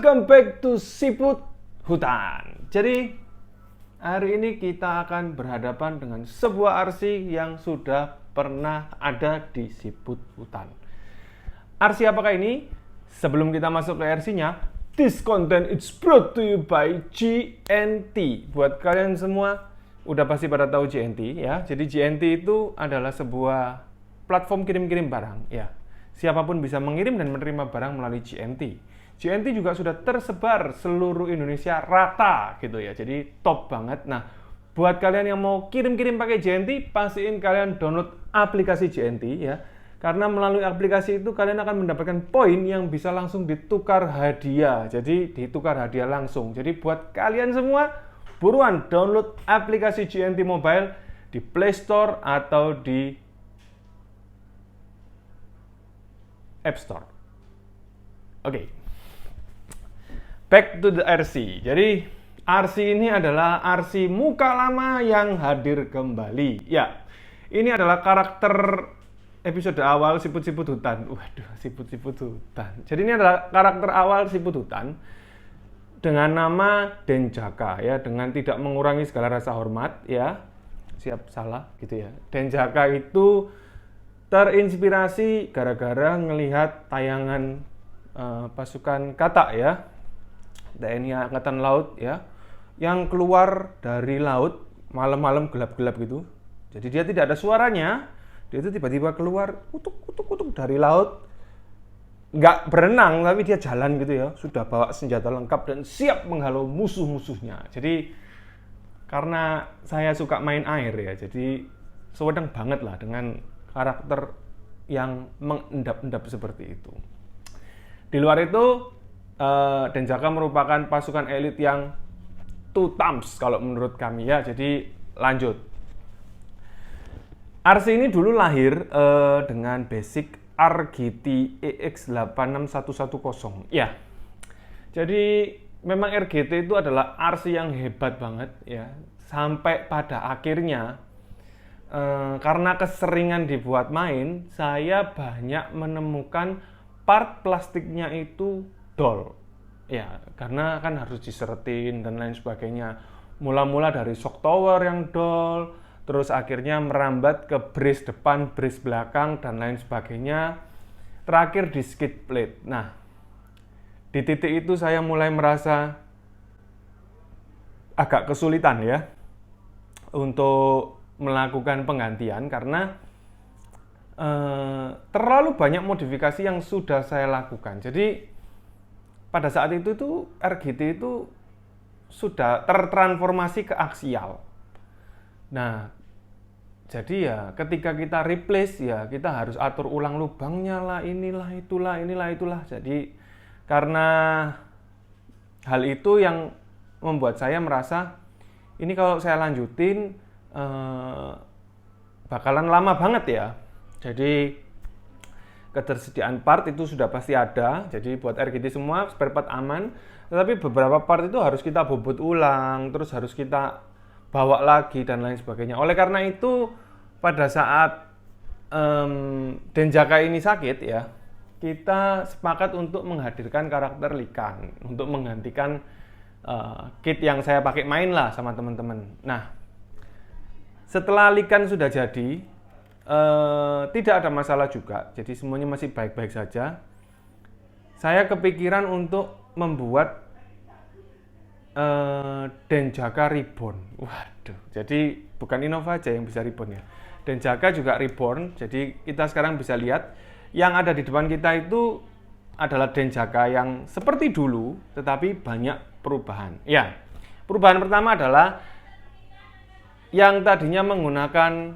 Welcome back to Siput Hutan. Jadi hari ini kita akan berhadapan dengan sebuah RC yang sudah pernah ada di Siput Hutan. RC apakah ini? Sebelum kita masuk ke RC-nya, this content is brought to you by GNT. Buat kalian semua udah pasti pada tahu GNT ya. Jadi GNT itu adalah sebuah platform kirim-kirim barang ya. Siapapun bisa mengirim dan menerima barang melalui GNT. GNT juga sudah tersebar seluruh Indonesia rata gitu ya. Jadi top banget. Nah, buat kalian yang mau kirim-kirim pakai GNT, pastiin kalian download aplikasi GNT ya. Karena melalui aplikasi itu kalian akan mendapatkan poin yang bisa langsung ditukar hadiah. Jadi ditukar hadiah langsung. Jadi buat kalian semua, buruan download aplikasi GNT Mobile di Play Store atau di App Store. Oke. Back to the RC. Jadi RC ini adalah RC muka lama yang hadir kembali. Ya, ini adalah karakter episode awal Siput-Siput Hutan. Waduh, Siput-Siput Hutan. Jadi ini adalah karakter awal Siput Hutan dengan nama Denjaka ya, dengan tidak mengurangi segala rasa hormat ya. Siap salah gitu ya. Denjaka itu terinspirasi gara-gara ngelihat tayangan pasukan Katak ya. TNI Angkatan Laut ya, yang keluar dari laut malam-malam gelap-gelap gitu. Jadi dia tidak ada suaranya, dia itu tiba-tiba keluar kutuk dari laut, nggak berenang tapi dia jalan gitu ya, sudah bawa senjata lengkap dan siap menghalau musuh-musuhnya. Jadi karena saya suka main air ya, jadi sewedang banget lah dengan karakter yang mengendap-endap seperti itu. Di luar itu Denjaka merupakan pasukan elit yang two thumbs kalau menurut kami ya. Jadi lanjut. RC ini dulu lahir dengan basic RGT EX86110 ya. Jadi memang RGT itu adalah RC yang hebat banget ya. Sampai pada akhirnya karena keseringan dibuat main, saya banyak menemukan part plastiknya itu dol ya, karena kan harus diseretin dan lain sebagainya. Mula-mula dari shock tower yang dol, terus akhirnya merambat ke brace depan, brace belakang dan lain sebagainya, terakhir di skid plate. Nah, di titik itu saya mulai merasa agak kesulitan ya untuk melakukan penggantian karena terlalu banyak modifikasi yang sudah saya lakukan. Jadi pada saat itu tuh RGT itu sudah tertransformasi ke aksial. Nah, jadi ya ketika kita replace ya kita harus atur ulang lubangnya lah, inilah itulah. Jadi karena hal itu yang membuat saya merasa ini kalau saya lanjutin bakalan lama banget ya. Jadi ketersediaan part itu sudah pasti ada, jadi buat RGT semua spare part aman, tetapi beberapa part itu harus kita bobot ulang, terus harus kita bawa lagi dan lain sebagainya. Oleh karena itu pada saat Denjaka ini sakit ya, kita sepakat untuk menghadirkan karakter Likan untuk menggantikan kit yang saya pakai main lah sama teman-teman. Nah, setelah Likan sudah jadi, tidak ada masalah juga, jadi semuanya masih baik-baik saja. Saya kepikiran untuk membuat Denjaka Reborn. Waduh, jadi bukan Innova aja yang bisa reborn ya, Denjaka juga reborn. Jadi kita sekarang bisa lihat yang ada di depan kita itu adalah Denjaka yang seperti dulu, tetapi banyak perubahan. Ya, perubahan pertama adalah yang tadinya menggunakan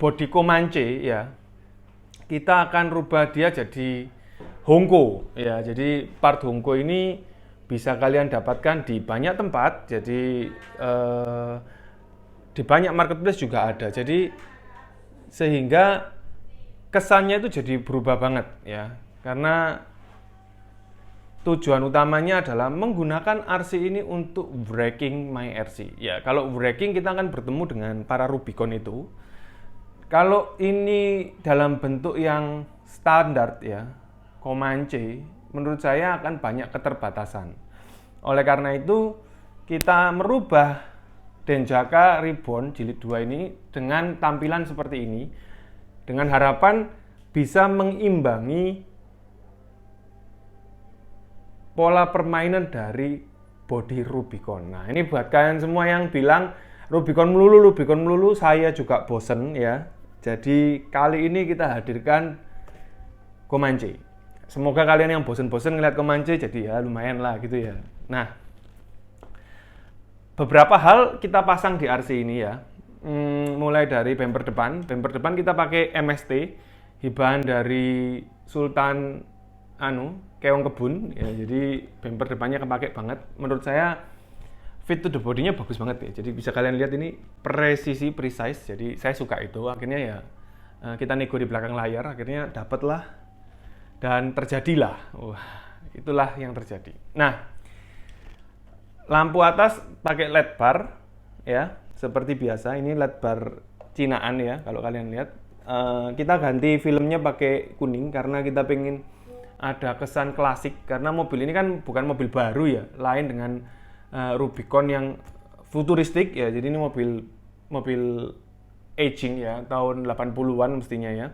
body Comanche ya, kita akan rubah dia jadi Hongko ya. Jadi part Hongko ini bisa kalian dapatkan di banyak tempat. Jadi di banyak marketplace juga ada. Jadi sehingga kesannya itu jadi berubah banget ya. Karena tujuan utamanya adalah menggunakan RC ini untuk breaking my RC. Ya, kalau breaking kita akan bertemu dengan para Rubicon itu. Kalau ini dalam bentuk yang standar ya, Comanche, menurut saya akan banyak keterbatasan. Oleh karena itu, kita merubah Denjaka Reborn Jilid 2 ini dengan tampilan seperti ini, dengan harapan bisa mengimbangi pola permainan dari body Rubicon. Nah, ini buat kalian semua yang bilang Rubicon melulu, saya juga bosen ya. Jadi kali ini kita hadirkan Comanche. Semoga kalian yang bosen-bosen ngeliat Comanche jadi ya lumayan lah gitu ya. Nah, beberapa hal kita pasang di RC ini ya. Mulai dari bumper depan kita pakai MST, hibaan dari Sultan Keong Kebun ya. Jadi bumper depannya kepake banget. Menurut saya fit to the body-nya bagus banget ya. Jadi bisa kalian lihat ini precise. Jadi saya suka itu. Akhirnya ya kita nego di belakang layar, akhirnya dapatlah dan terjadilah. Wah, itulah yang terjadi. Nah, lampu atas pakai LED bar ya, seperti biasa. Ini LED bar Cinaan ya, kalau kalian lihat. Kita ganti filmnya pakai kuning karena kita pengen ada kesan klasik, karena mobil ini kan bukan mobil baru ya, lain dengan Rubicon yang futuristik ya. Jadi ini mobil aging ya, tahun 80-an mestinya ya.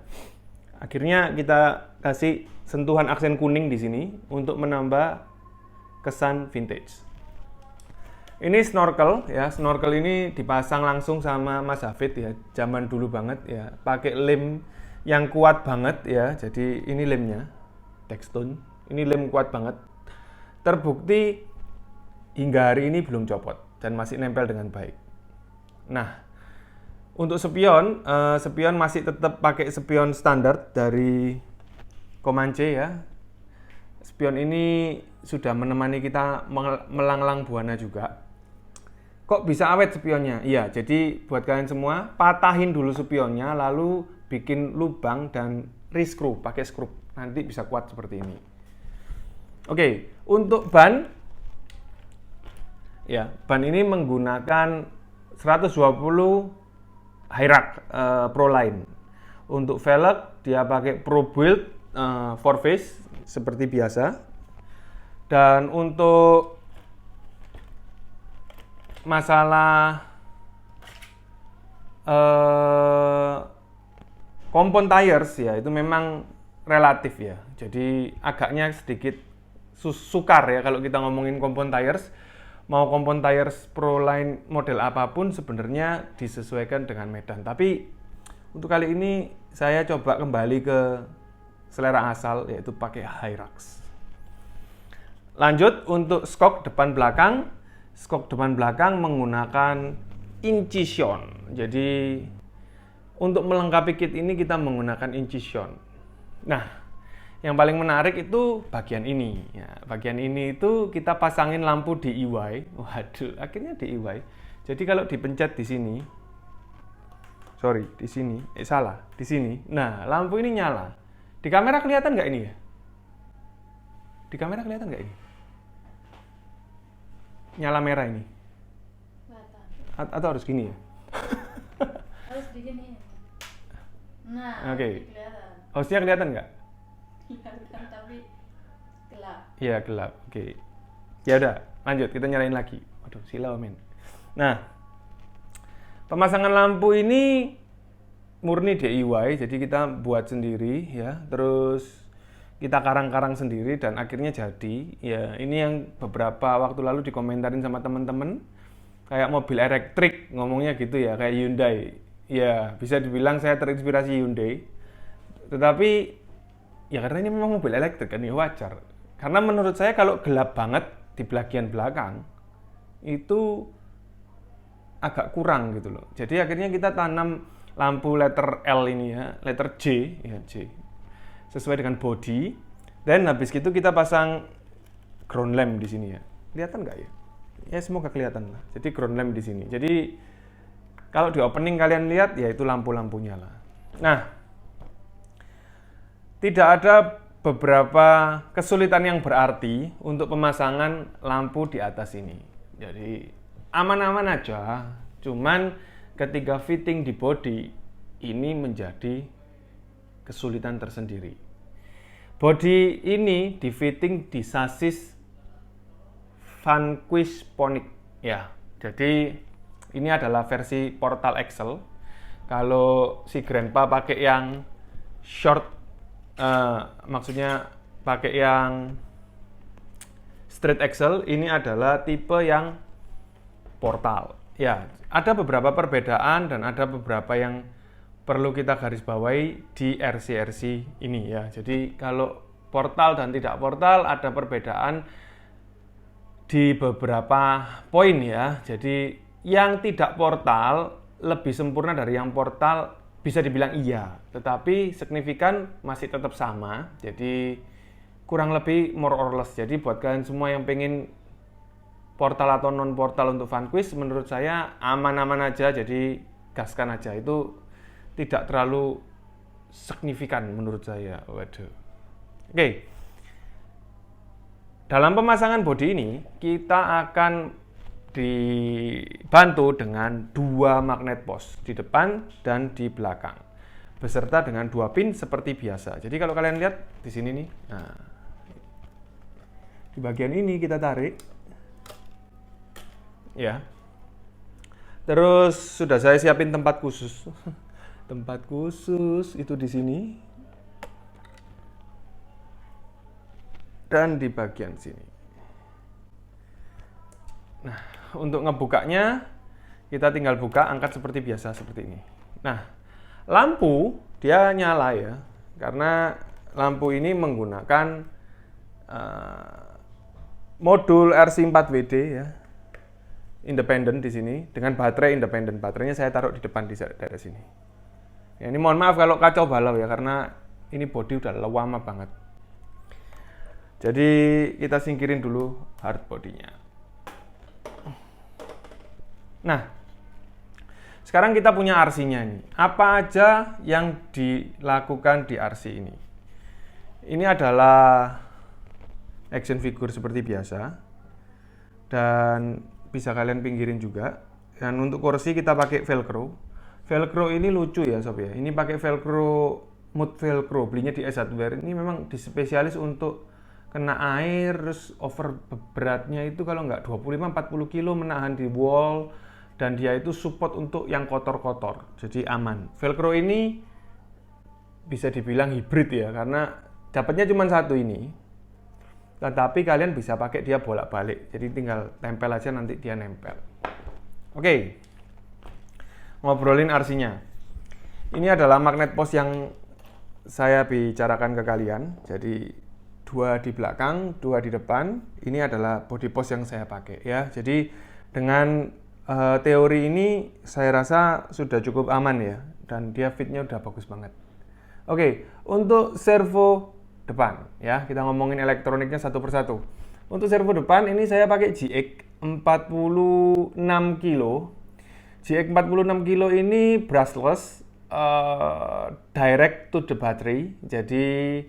Akhirnya kita kasih sentuhan aksen kuning di sini untuk menambah kesan vintage. Ini snorkel ya, snorkel ini dipasang langsung sama Mas Hafid ya, zaman dulu banget ya, pakai lem yang kuat banget ya. Jadi ini lemnya, Textone, ini lem kuat banget. Terbukti hingga hari ini belum copot dan masih nempel dengan baik. Nah, untuk spion masih tetap pakai spion standar dari Comanche ya. Spion ini sudah menemani kita melanglang buana juga. Kok bisa awet spionnya? Iya, jadi buat kalian semua, patahin dulu spionnya, lalu bikin lubang dan re-screw, pakai skrup. Nanti bisa kuat seperti ini. Oke, untuk ban, ya, ban ini menggunakan 120 Hyrax Proline. Untuk velg dia pakai Pro Build 4-face seperti biasa. Dan untuk masalah kompon tires ya, itu memang relatif ya. Jadi agaknya sedikit sukar ya kalau kita ngomongin kompon tires. Mau kompon tires Proline model apapun sebenarnya disesuaikan dengan medan. Tapi untuk kali ini saya coba kembali ke selera asal, yaitu pakai Hyrax. Lanjut untuk skok depan belakang. Skok depan belakang menggunakan Incision. Jadi untuk melengkapi kit ini kita menggunakan Incision. Nah, yang paling menarik itu bagian ini. Ya, bagian ini itu kita pasangin lampu DIY. Waduh, akhirnya DIY. Jadi kalau dipencet di sini, di sini. Nah, lampu ini nyala. Di kamera kelihatan nggak ini ya? Di kamera kelihatan nggak ini? Nyala merah ini. Atau harus gini ya? Harus begini. Nah, oke. Kelihatan. Hostnya kelihatan nggak? Kelihatan tapi gelap. Iya, gelap. Oke. Ya udah, lanjut kita nyalain lagi. Waduh, silau men. Nah, pemasangan lampu ini murni DIY, jadi kita buat sendiri ya. Terus kita karang-karang sendiri dan akhirnya jadi. Ya, ini yang beberapa waktu lalu dikomentarin sama teman-teman. Kayak mobil elektrik, ngomongnya gitu ya, kayak Hyundai. Ya, bisa dibilang saya terinspirasi Hyundai. Tetapi ya karena ini memang mobil elektrik kan, ya wajar. Karena menurut saya kalau gelap banget di bagian belakang itu agak kurang gitu loh. Jadi akhirnya kita tanam lampu letter L ini ya, letter J ya, J. Sesuai dengan body. Dan habis itu kita pasang ground lamp di sini ya. Kelihatan nggak ya? Ya semoga kelihatan lah. Jadi ground lamp di sini. Jadi kalau di opening kalian lihat ya itu lampu-lampunya lah. Nah, tidak ada beberapa kesulitan yang berarti untuk pemasangan lampu di atas ini. Jadi aman-aman aja. Cuman ketika fitting di body ini menjadi kesulitan tersendiri. Body ini di-fitting di sasis Vanquish Ponic ya. Jadi ini adalah versi Portal Axle. Kalau si Grandpa pakai yang short, maksudnya pakai yang straight axle, ini adalah tipe yang portal. Ya, ada beberapa perbedaan dan ada beberapa yang perlu kita garis bawahi di RC ini ya. Jadi kalau portal dan tidak portal ada perbedaan di beberapa poin ya. Jadi yang tidak portal lebih sempurna dari yang portal, bisa dibilang iya, tetapi signifikan masih tetap sama. Jadi kurang lebih more or less. Jadi buat kalian semua yang pengen portal atau non portal untuk Vanquish, menurut saya aman-aman aja. Jadi gaskan aja, itu tidak terlalu signifikan menurut saya. Waduh. Oke. Dalam pemasangan bodi ini kita akan dibantu dengan 2 magnet pos di depan dan di belakang, beserta dengan 2 pin seperti biasa. Jadi kalau kalian lihat di sini nih, nah, di bagian ini kita tarik, ya. Terus sudah saya siapin tempat khusus, tempat khusus itu di sini dan di bagian sini. Nah, untuk ngebukanya kita tinggal buka, angkat seperti biasa seperti ini. Nah, lampu dia nyala ya, karena lampu ini menggunakan modul RC4WD ya, independen di sini dengan baterai independen. Baterainya saya taruh di depan di daerah sini. Ya, ini mohon maaf kalau kacau balau ya, karena ini bodi udah lama banget. Jadi kita singkirin dulu hard bodinya. Nah, sekarang kita punya RC-nya ini. Apa aja yang dilakukan di RC ini? Ini adalah action figure seperti biasa. Dan bisa kalian pinggirin juga. Dan untuk kursi kita pakai velcro. Velcro ini lucu ya sob ya. Ini pakai velcro, mood velcro. Belinya di S Hardware. Ini memang dispesialis untuk kena air, terus over beratnya itu kalau nggak 25-40 kilo menahan di wall. Dan dia itu support untuk yang kotor-kotor, jadi aman. Velcro ini bisa dibilang hibrid ya, karena dapatnya cuma satu ini. Tetapi kalian bisa pakai dia bolak-balik, jadi tinggal tempel aja, nanti dia nempel. Oke, ngobrolin RC-nya. Ini adalah magnet pos yang saya bicarakan ke kalian. Jadi 2 di belakang, 2 di depan. Ini adalah body post yang saya pakai ya. Jadi dengan teori ini saya rasa sudah cukup aman ya, dan dia fitnya udah bagus banget. Oke, untuk servo depan ya, kita ngomongin elektroniknya satu persatu. Untuk servo depan ini saya pakai GX 46 kilo. GX 46 kilo ini brushless, direct to the battery, jadi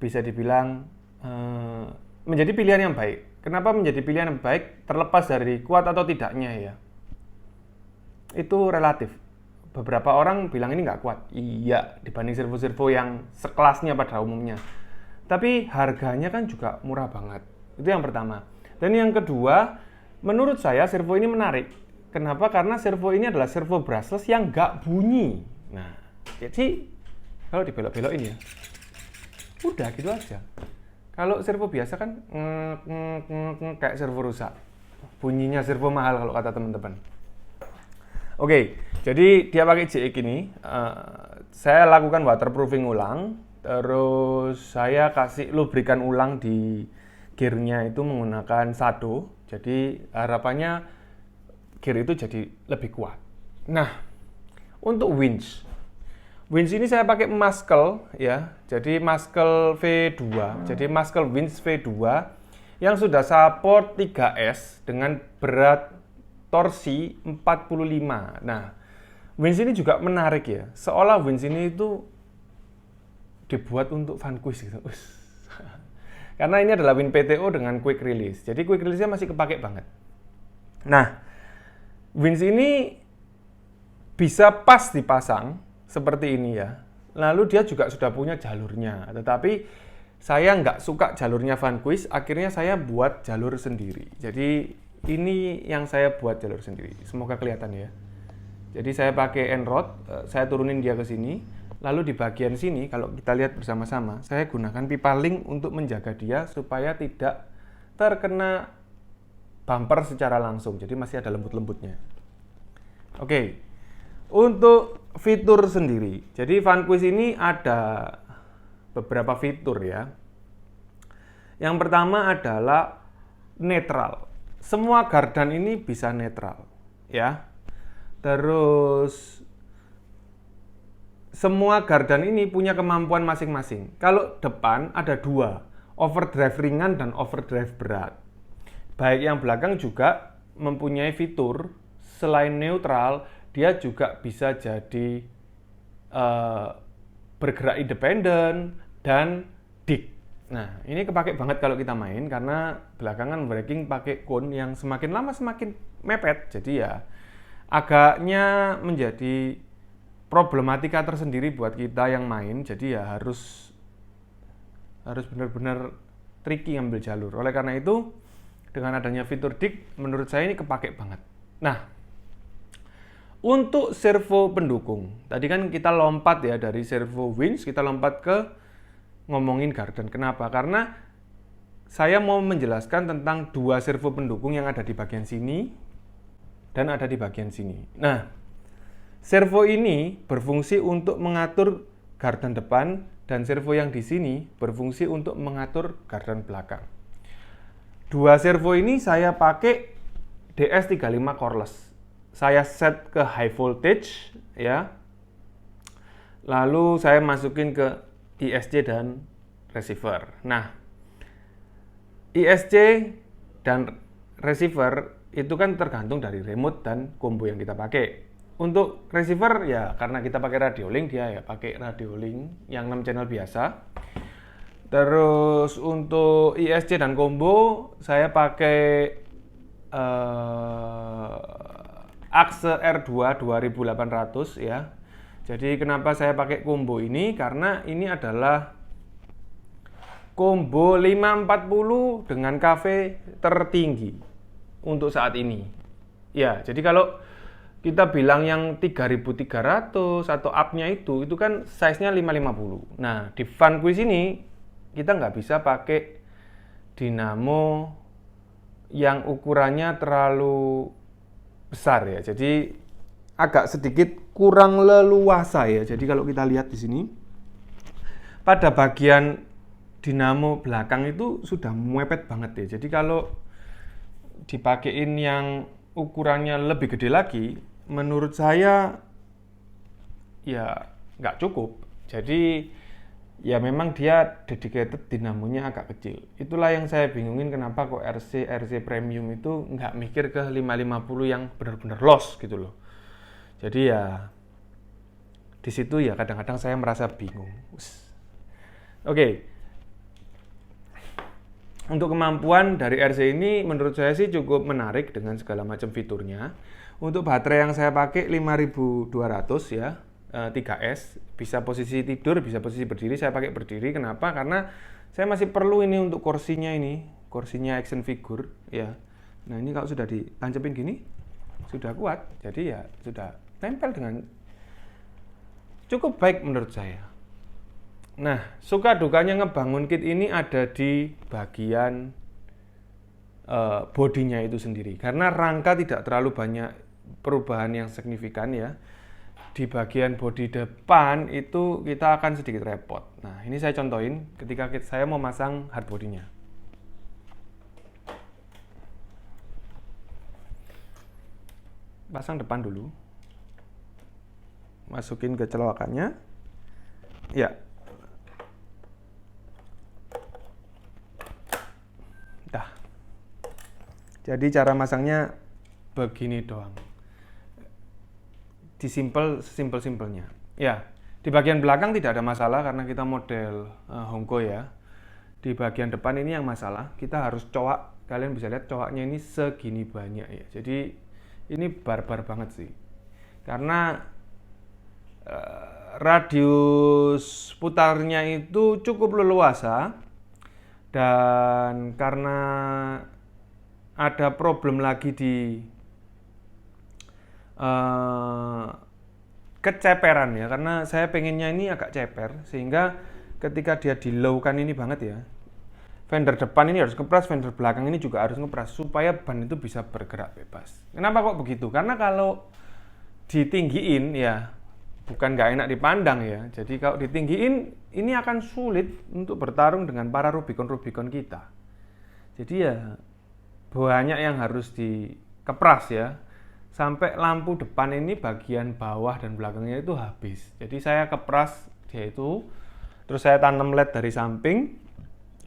bisa dibilang menjadi pilihan yang baik. Kenapa menjadi pilihan yang baik? Terlepas dari kuat atau tidaknya ya, itu relatif. Beberapa orang bilang ini nggak kuat, iya, dibanding servo-servo yang sekelasnya pada umumnya. Tapi harganya kan juga murah banget. Itu yang pertama. Dan yang kedua, menurut saya servo ini menarik. Kenapa? Karena servo ini adalah servo brushless yang nggak bunyi. Nah, jadi kalau dibelok-belokin ya, udah gitu aja. Kalau servo biasa kan kayak servo rusak. Bunyinya servo mahal kalau kata teman-teman. Oke, jadi dia pakai GX ini. Saya lakukan waterproofing ulang. Terus saya kasih lubrikan ulang di gearnya itu menggunakan Sado. Jadi harapannya gear itu jadi lebih kuat. Nah, untuk winch. Winch ini saya pakai Muscle ya, jadi Muscle V2, jadi Muscle Winch V2 yang sudah support 3S dengan berat torsi 45. Nah, winch ini juga menarik ya, seolah winch ini itu dibuat untuk Vanquish gitu. Karena ini adalah winch PTO dengan quick release, jadi quick release-nya masih kepake banget. Nah, winch ini bisa pas dipasang seperti ini ya. Lalu dia juga sudah punya jalurnya. Tetapi saya nggak suka jalurnya Vanquish, akhirnya saya buat jalur sendiri. Jadi ini yang saya buat jalur sendiri. Semoga kelihatan ya. Jadi saya pakai N-Rod, saya turunin dia ke sini. Lalu di bagian sini, kalau kita lihat bersama-sama, saya gunakan pipa link untuk menjaga dia supaya tidak terkena bumper secara langsung. Jadi masih ada lembut-lembutnya. Oke, untuk fitur sendiri. Jadi Vanquish ini ada beberapa fitur ya. Yang pertama adalah netral. Semua gardan ini bisa netral, ya. Terus semua gardan ini punya kemampuan masing-masing. Kalau depan ada dua, overdrive ringan dan overdrive berat. Baik yang belakang juga mempunyai fitur selain neutral, dia juga bisa jadi bergerak independen dan dig. Nah, ini kepake banget kalau kita main karena belakangan braking pakai cone yang semakin lama semakin mepet. Jadi ya agaknya menjadi problematika tersendiri buat kita yang main. Jadi ya harus benar-benar tricky ngambil jalur. Oleh karena itu, dengan adanya fitur dig, menurut saya ini kepake banget. Nah, untuk servo pendukung, tadi kan kita lompat ya dari servo winch, kita lompat ke ngomongin garden. Kenapa? Karena saya mau menjelaskan tentang dua servo pendukung yang ada di bagian sini dan ada di bagian sini. Nah, servo ini berfungsi untuk mengatur gardan depan dan servo yang di sini berfungsi untuk mengatur gardan belakang. Dua servo ini saya pakai DS35 cordless. Saya set ke high voltage ya. Lalu saya masukin ke ISC dan receiver. Nah, ISC dan receiver itu kan tergantung dari remote dan combo yang kita pakai. Untuk receiver ya karena kita pakai radio link, dia ya pakai radio link yang 6 channel biasa. Terus untuk ISC dan combo saya pakai Axe R2 2800 ya. Jadi kenapa saya pakai combo ini? Karena ini adalah combo 540 dengan KV tertinggi untuk saat ini. Ya, jadi kalau kita bilang yang 3300 atau up-nya itu kan size-nya 550. Nah, di Vanquish ini kita nggak bisa pakai dinamo yang ukurannya terlalu besar ya. Jadi agak sedikit kurang leluasa ya. Jadi kalau kita lihat di sini pada bagian dinamo belakang itu sudah mepet banget ya. Jadi kalau dipakein yang ukurannya lebih gede lagi, menurut saya ya nggak cukup. Jadi ya memang dia dedicated dinamonya agak kecil. Itulah yang saya bingungin kenapa kok RC premium itu nggak mikir ke 550 yang benar-benar loss gitu loh. Jadi ya di situ ya kadang-kadang saya merasa bingung. Oke. Untuk kemampuan dari RC ini menurut saya sih cukup menarik dengan segala macam fiturnya. Untuk baterai yang saya pakai 5200 ya, 3S, bisa posisi tidur, bisa posisi berdiri. Saya pakai berdiri. Kenapa? Karena saya masih perlu ini untuk kursinya action figure ya. Nah, ini kalau sudah ditancapin gini sudah kuat. Jadi ya sudah tempel dengan cukup baik menurut saya. Nah, suka dukanya ngebangun kit ini ada di bagian bodinya itu sendiri. Karena rangka tidak terlalu banyak perubahan yang signifikan ya. Di bagian bodi depan itu kita akan sedikit repot. Nah, ini saya contohin ketika saya mau masang hard bodinya. Pasang depan dulu. Masukin ke celokannya. Ya. Dah. Jadi cara masangnya begini doang. Simpelnya. Ya, di bagian belakang tidak ada masalah karena kita model Hongko ya. Di bagian depan ini yang masalah, kita harus coak. Kalian bisa lihat coaknya ini segini banyak ya. Jadi ini barbar banget sih. Karena radius putarnya itu cukup leluasa Dan karena ada problem lagi di keceperan ya, karena saya pengennya ini agak ceper, sehingga ketika dia di low kan ini banget ya, fender depan ini harus ngepras, fender belakang ini juga harus ngepras supaya ban itu bisa bergerak bebas. Kenapa kok begitu? Karena kalau ditinggiin ya bukan nggak enak dipandang ya. Jadi kalau ditinggiin ini akan sulit untuk bertarung dengan para Rubicon kita. Jadi ya banyak yang harus dikepras ya. Sampai lampu depan ini bagian bawah dan belakangnya itu habis. Jadi saya kepras dia itu, terus saya tanam LED dari samping,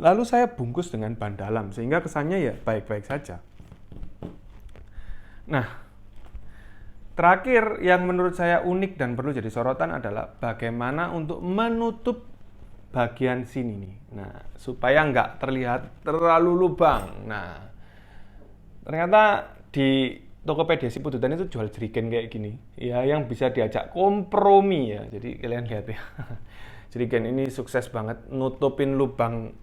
lalu saya bungkus dengan ban dalam sehingga kesannya ya baik-baik saja. Nah, terakhir yang menurut saya unik dan perlu jadi sorotan adalah bagaimana untuk menutup bagian sini nih. Nah, supaya nggak terlihat terlalu lubang. Nah, ternyata di Tokopedia Sipudutan itu jual jerigen kayak gini. Ya, yang bisa diajak kompromi ya. Jadi kalian lihat ya. Jerigen ini sukses banget nutupin lubang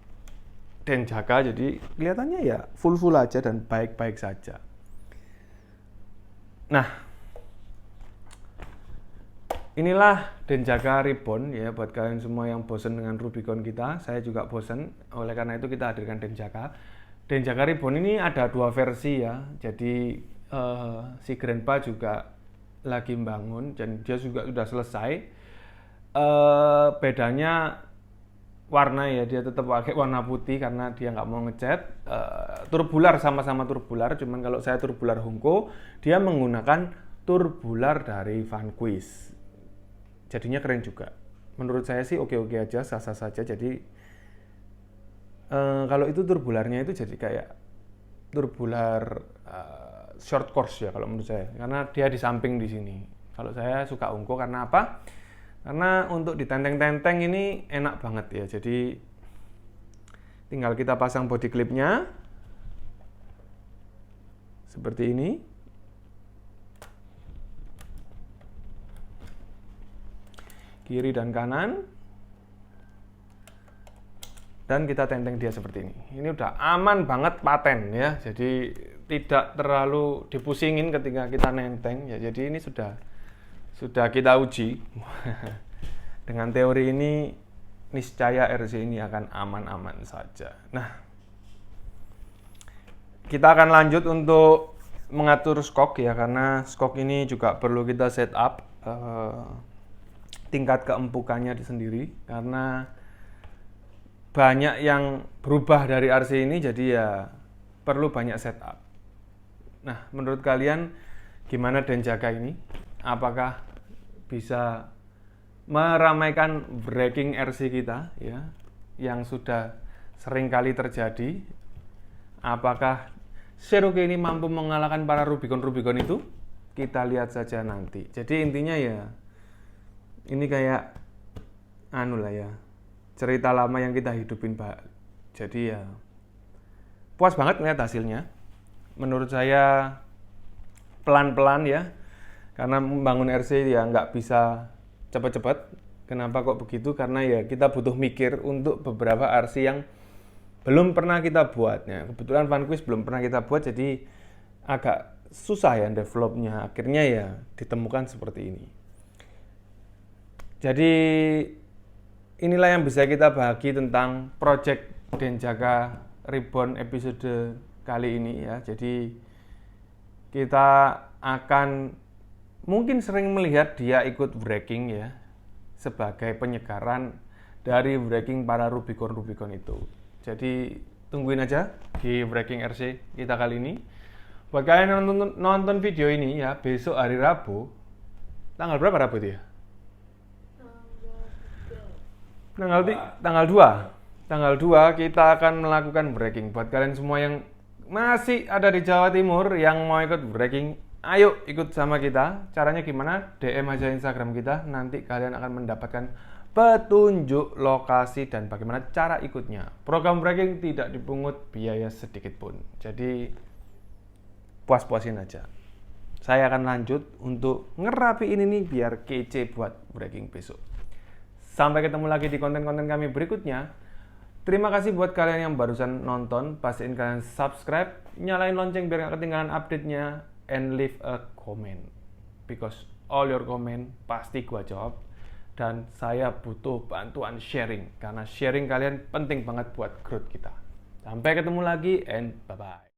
Denjaka. Jadi kelihatannya ya full aja dan baik-baik saja. Nah, inilah Denjaka Ribbon ya buat kalian semua yang bosan dengan Rubicon kita. Saya juga bosan, oleh karena itu kita hadirkan Denjaka. Denjaka Ribbon ini ada 2 versi ya. Jadi si Grandpa juga lagi bangun dan dia juga sudah selesai. Bedanya warna ya, dia tetap pakai warna putih karena dia nggak mau ngecat. Turbular sama-sama turbular, cuman kalau saya turbular Hongko, dia menggunakan turbular dari Vanquish. Jadinya keren juga. Menurut saya sih oke-oke aja, sah-sah saja. Jadi kalau itu turbularnya itu jadi kayak turbular short course ya kalau menurut saya, karena dia di samping di sini. Kalau saya suka Hongko karena apa? Karena untuk ditenteng-tenteng ini enak banget ya. Jadi tinggal kita pasang body clipnya seperti ini. Kiri dan kanan. Dan kita tenteng dia seperti ini. Ini udah aman banget, paten ya. Jadi tidak terlalu dipusingin ketika kita nenteng ya. Jadi ini sudah kita uji. Dengan teori ini niscaya RC ini akan aman-aman saja. Nah, kita akan lanjut untuk mengatur skok ya, karena skok ini juga perlu kita set up tingkat keempukannya sendiri, karena banyak yang berubah dari RC ini, jadi ya perlu banyak setup. Nah, menurut kalian gimana Denjaka ini? Apakah bisa meramaikan braking RC kita ya, yang sudah sering kali terjadi? Apakah Cherokee ini mampu mengalahkan para Rubicon itu? Kita lihat saja nanti. Jadi intinya ya, ini kayak lah ya, cerita lama yang kita hidupin, Pak. Jadi ya puas banget ngeliat hasilnya. Menurut saya pelan-pelan ya, karena membangun RC ya nggak bisa cepat-cepat. Kenapa kok begitu? Karena ya kita butuh mikir untuk beberapa RC yang belum pernah kita buat. Ya, kebetulan Vanquish belum pernah kita buat, jadi agak susah ya developnya. Akhirnya ya ditemukan seperti ini. Jadi inilah yang bisa kita bahagi tentang project Denjaka Ribbon episode kali ini ya. Jadi kita akan mungkin sering melihat dia ikut braking ya, sebagai penyegaran dari braking para Rubicon itu. Jadi tungguin aja di braking RC kita kali ini. Buat kalian yang nonton video ini ya, besok hari Rabu, tanggal berapa Rabu itu ya? Tanggal 2 kita akan melakukan braking. Buat kalian semua yang masih ada di Jawa Timur yang mau ikut braking, ayo ikut sama kita. Caranya gimana? DM aja Instagram kita. Nanti kalian akan mendapatkan petunjuk lokasi dan bagaimana cara ikutnya. Program braking tidak dipungut biaya sedikit pun. Jadi puas-puasin aja. Saya akan lanjut untuk ngerapiin ini biar kece buat braking besok. Sampai ketemu lagi di konten-konten kami berikutnya. Terima kasih buat kalian yang barusan nonton. Pastiin kalian subscribe, nyalain lonceng biar gak ketinggalan update-nya, and leave a comment. Because all your comment pasti gua jawab. Dan saya butuh bantuan sharing, karena sharing kalian penting banget buat growth kita. Sampai ketemu lagi, and bye-bye.